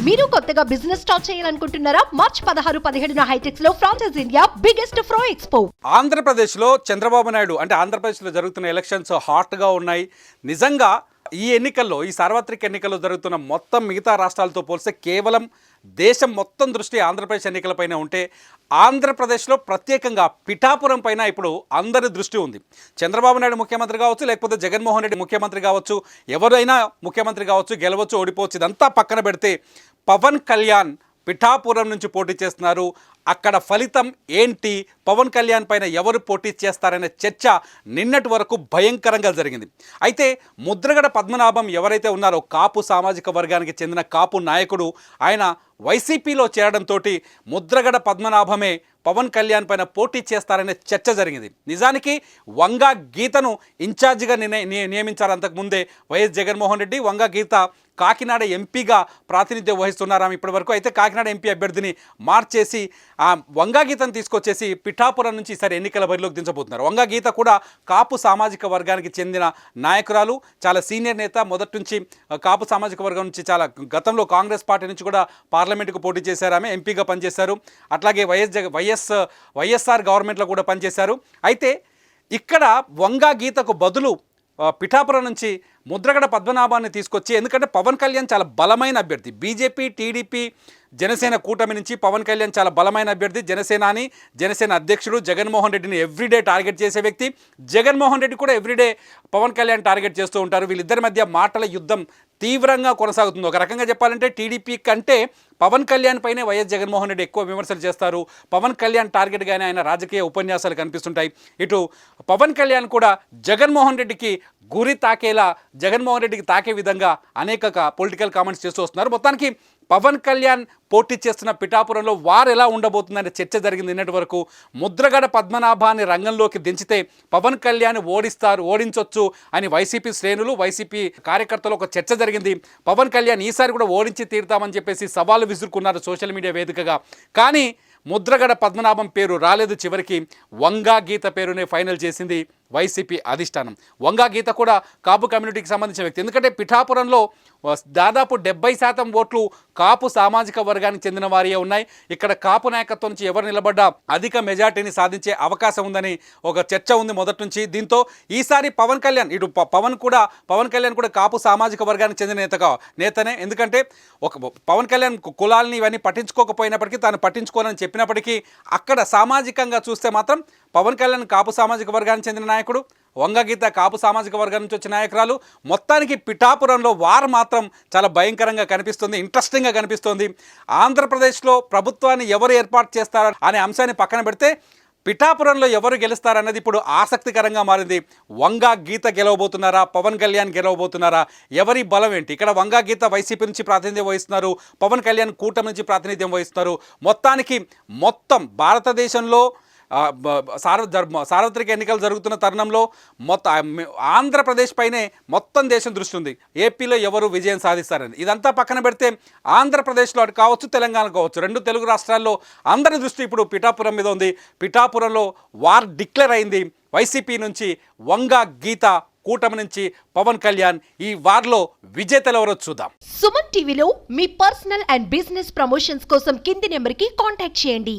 మీరు కొత్తగా business start చేయాలనుకుంటున్నారా? మార్చ్ 16-17 హైటెక్స్ లో ఫ్రాన్సెస్ ఇండియా బిగ్గెస్ట్ ఫ్రో ఎక్స్పో. ఆంధ్రప్రదేశ్లో చంద్రబాబు నాయుడు అంటే ఆంధ్రప్రదేశ్లో జరుగుతున్న ఎలక్షన్స్ హాట్గా ఉన్నాయి. నిజంగా ఈ ఎన్నికల్లో, ఈ సార్వత్రిక ఎన్నికల్లో జరుగుతున్న మొత్తం మిగతా రాష్ట్రాలతో పోలిస్తే కేవలం దేశం మొత్తం దృష్టి ఆంధ్రప్రదేశ్ ఎన్నికలపైన ఉంటే, ఆంధ్రప్రదేశ్లో ప్రత్యేకంగా పిఠాపురం పైన ఇప్పుడు అందరి దృష్టి ఉంది. చంద్రబాబు నాయుడు ముఖ్యమంత్రి కావచ్చు, లేకపోతే జగన్మోహన్ రెడ్డి ముఖ్యమంత్రి కావచ్చు, ఎవరైనా ముఖ్యమంత్రి కావచ్చు, గెలవచ్చు, ఓడిపోవచ్చు, ఇదంతా పక్కన పెడితే పవన్ కళ్యాణ్ పిఠాపురం నుంచి పోటీ చేస్తున్నారు. అక్కడ ఫలితం ఏంటి, పవన్ కళ్యాణ్ పైన ఎవరు పోటీ చేస్తారనే చర్చ నిన్నటి వరకు భయంకరంగా జరిగింది. అయితే ముద్రగడ పద్మనాభం ఎవరైతే ఉన్నారో, కాపు సామాజిక వర్గానికి చెందిన కాపు నాయకుడు, ఆయన వైసీపీలో చేరడంతో ముద్రగడ పద్మనాభమే పవన్ కళ్యాణ్ పైన పోటీ చేస్తారనే చర్చ జరిగింది. నిజానికి వంగా గీతను ఇన్ఛార్జిగా నియమించారు అంతకుముందే వైఎస్ జగన్మోహన్ రెడ్డి. వంగా గీత కాకినాడ ఎంపీగా ప్రాతినిధ్యం వహిస్తున్నారాం ఇప్పటి వరకు. అయితే కాకినాడ ఎంపీ అభ్యర్థిని మార్చేసి ఆ వంగా గీతను తీసుకొచ్చేసి పిఠాపురం నుంచి ఈసారి ఎన్నికల బరిలోకి దించబోతున్నారు. వంగా గీత కూడా కాపు సామాజిక వర్గానికి చెందిన నాయకురాలు, చాలా సీనియర్ నేత. మొదటి నుంచి కాపు సామాజిక వర్గం నుంచి చాలా గతంలో కాంగ్రెస్ పార్టీ నుంచి కూడా పార్లమెంటుకు పోటీ చేశారు, ఆమె ఎంపీగా పనిచేశారు. అట్లాగే వైఎస్ఆర్ గవర్నమెంట్లో కూడా పనిచేశారు. అయితే ఇక్కడ వంగా గీతకు బదులు పిఠాపురం నుంచి ముద్రగడ పద్మనాభాన్ని తీసుకొచ్చి, ఎందుకంటే పవన్ కళ్యాణ్ చాలా బలమైన అభ్యర్థి. బీజేపీ, టీడీపీ, జనసేన కూటమి నుంచి పవన్ కళ్యాణ్ చాలా బలమైన అభ్యర్థి. జనసేన అధ్యక్షుడు జగన్మోహన్ రెడ్డిని ఎవ్రీడే టార్గెట్ చేసే వ్యక్తి. జగన్మోహన్ రెడ్డి కూడా ఎవ్రీడే పవన్ కళ్యాణ్ టార్గెట్ చేస్తూ ఉంటారు. వీళ్ళిద్దరి మధ్య మాటల యుద్ధం తీవ్రంగా కొనసాగుతుంది. ఒక రకంగా చెప్పాలంటే టీడీపీ కంటే పవన్ కళ్యాణ్ పైనే వైఎస్ జగన్మోహన్ రెడ్డి ఎక్కువ విమర్శలు చేస్తారు. పవన్ కళ్యాణ్ టార్గెట్గానే ఆయన రాజకీయ ఉపన్యాసాలు కనిపిస్తుంటాయి. ఇటు పవన్ కళ్యాణ్ కూడా జగన్మోహన్ రెడ్డికి గురి తాకేలా, జగన్మోహన్ రెడ్డికి తాకే విధంగా అనేక పొలిటికల్ కామెంట్స్ చేస్తూ వస్తున్నారు. మొత్తానికి పవన్ కళ్యాణ్ పోటీ చేస్తున్న పిఠాపురంలో వారు ఎలా ఉండబోతుందనే చర్చ జరిగింది నిన్నటి వరకు. ముద్రగడ పద్మనాభాన్ని రంగంలోకి దించితే పవన్ కళ్యాణ్ ఓడించొచ్చు అని వైసీపీ శ్రేణులు, వైసీపీ కార్యకర్తలు ఒక చర్చ జరిగింది. పవన్ కళ్యాణ్ ఈసారి కూడా ఓడించి తీరుతామని చెప్పేసి సవాలు విసురుకున్నారు సోషల్ మీడియా వేదికగా. కానీ ముద్రగడ పద్మనాభం పేరు రాలేదు. చివరికి వంగా గీత పేరునే ఫైనల్ చేసింది వైసీపీ అధిష్టానం. వంగా గీత కూడా కాపు కమ్యూనిటీకి సంబంధించిన వ్యక్తి. ఎందుకంటే పిఠాపురంలో దాదాపు 70% ఓట్లు కాపు సామాజిక వర్గానికి చెందిన వారియే ఉన్నాయి. ఇక్కడ కాపు నాయకత్వం నుంచి ఎవరు నిలబడ్డా అధిక మెజార్టీని సాధించే అవకాశం ఉందని ఒక చర్చ ఉంది మొదటి నుంచి. దీంతో ఈసారి పవన్ కళ్యాణ్, ఇటు పవన్ కళ్యాణ్ కూడా కాపు సామాజిక వర్గానికి చెందిన నేతనే. ఎందుకంటే పవన్ కళ్యాణ్ కులాలని ఇవన్నీ పట్టించుకోకపోయినప్పటికీ, తాను పట్టించుకోనని చెప్పినప్పటికీ, అక్కడ సామాజికంగా చూస్తే మాత్రం పవన్ కళ్యాణ్ కాపు సామాజిక వర్గానికి చెందిన నాయకుడు, వంగా గీత కాపు సామాజిక వర్గం నుంచి వచ్చిన నాయకురాలు. మొత్తానికి పిఠాపురంలో వారు మాత్రం చాలా భయంకరంగా కనిపిస్తుంది, ఇంట్రెస్టింగ్గా కనిపిస్తుంది. ఆంధ్రప్రదేశ్లో ప్రభుత్వాన్ని ఎవరు ఏర్పాటు చేస్తారో అనే అంశాన్ని పక్కన పెడితే పిఠాపురంలో ఎవరు గెలుస్తారన్నది ఇప్పుడు ఆసక్తికరంగా మారింది. వంగా గీత గెలవబోతున్నారా, పవన్ కళ్యాణ్ గెలవబోతున్నారా, ఎవరి బలం ఏంటి? ఇక్కడ వంగా గీత వైసీపీ నుంచి ప్రాతినిధ్యం వహిస్తున్నారు, పవన్ కళ్యాణ్ కూటమి నుంచి ప్రాతినిధ్యం వహిస్తున్నారు. మొత్తానికి భారతదేశంలో సార్వత్రిక ఎన్నికలు జరుగుతున్న తరుణంలో ఆంధ్రప్రదేశ్ పైనే మొత్తం దేశం దృష్టి ఉంది. ఏపీలో ఎవరు విజయం సాధిస్తారని. ఇదంతా పక్కన పెడితే ఆంధ్రప్రదేశ్లో అటు కావచ్చు, తెలంగాణ కావచ్చు, రెండు తెలుగు రాష్ట్రాల్లో అందరి దృష్టి ఇప్పుడు పిఠాపురం మీద ఉంది. పిఠాపురంలో వార్ డిక్లేర్ అయింది. వైసీపీ నుంచి వంగా గీత, కూటమి నుంచి పవన్ కళ్యాణ్. ఈ వార్లో విజేతలు ఎవరో చూద్దాం. సుమన్ టీవీలో మీ పర్సనల్ అండ్ బిజినెస్ ప్రమోషన్స్ కోసం కింది నెంబర్కి కాంటాక్ట్ చేయండి.